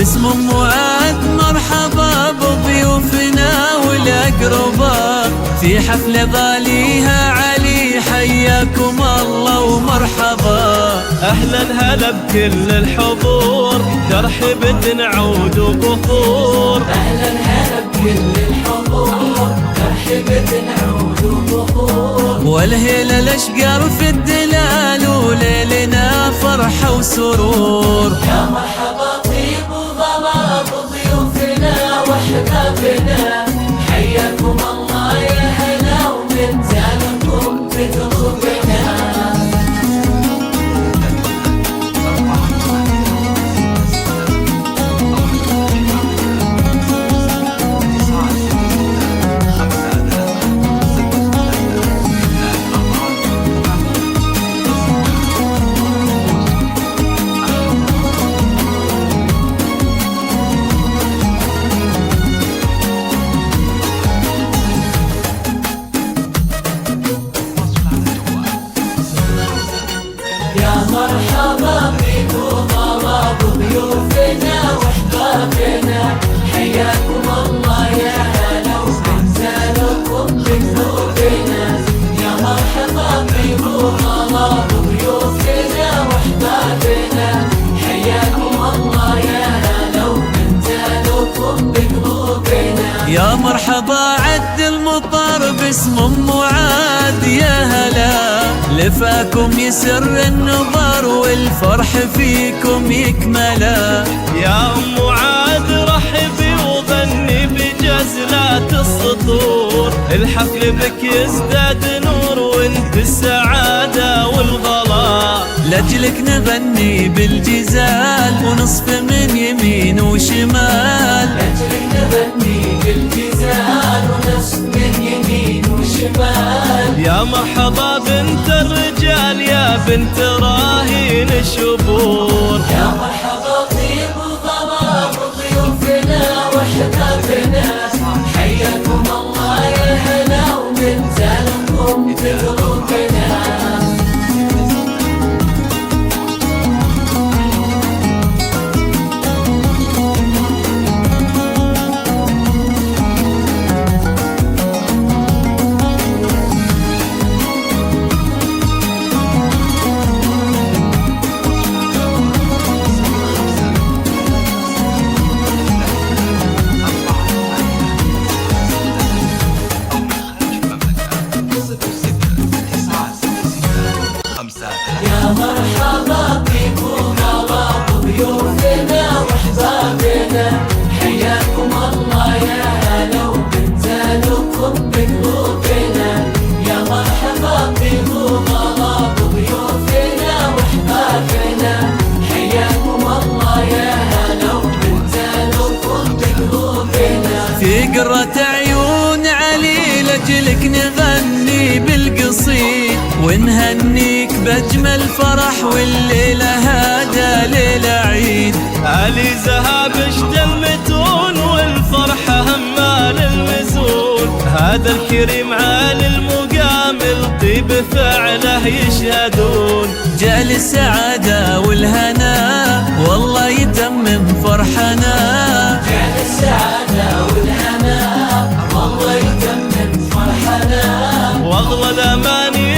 باسم معاد مرحبا بضيوفنا والأقرباء في حفل ضاليها علي، حياكم الله ومرحبا. أهلا هلا بكل الحضور، ترحيب نعود وبخور. أهلا هلا بكل الحضور، ترحيب نعود وبخور. والهيلة الأشقر في الدلال وليلنا فرحة وسرور. يا مرحبا طيب وضباب ضيوفنا وأحبابنا، حياكم الله يا هلا ومن زانكم بقلوبنا. يا مرحبا بكم الله بضيوفنا واحبابنا، حياكم الله يا هلا وزانكم بقلوبنا. يا مرحبا بكم الله بضيوفنا واحبابنا، حياكم الله يا هلا وزانكم بقلوبنا. يا مرحبا عد المطر باسم ام معاد، يا هلا لفاكم يسر النظر والفرح فيكم يكملا. يا أم معاد رحبي وغني بجزلات السطور، الحفل بك يزداد نور وانت السعادة والغلا. لأجلك نغني بالجزال ونصف من يمين وشمال. لأجلك نغني بالجزال ونصف من يمين وشمال. يا مرحبا بنت الرجال يا بنت راهين الشبور. يا مرحبا طيب وضباب ضيوفنا واحبابنا، حياكم الله يا هلا ومن زانكم بقلوبنا. يا مرحبا بكم الله ضيوفنا واحبابنا، حياكم الله يا هلا وبنزالكم بقلوبنا. يا مرحبا بكم الله ضيوفنا واحبابنا، حياكم الله يا هلا وبنزالكم بقلوبنا. في قرة عيون علي لأجلك نغني بالقصيد ونهنيك بأجمل فرح، والليلة هذا ليلة عيد. علي ذهب المتون والفرحة همال المزون، هذا الكريم عالي المقام الطيب فعله يشهدون. جاء للسعادة والهنا والله يتمم فرحنا. جاء السعادة والهنا والله يتمم فرحنا. واغلى الاماني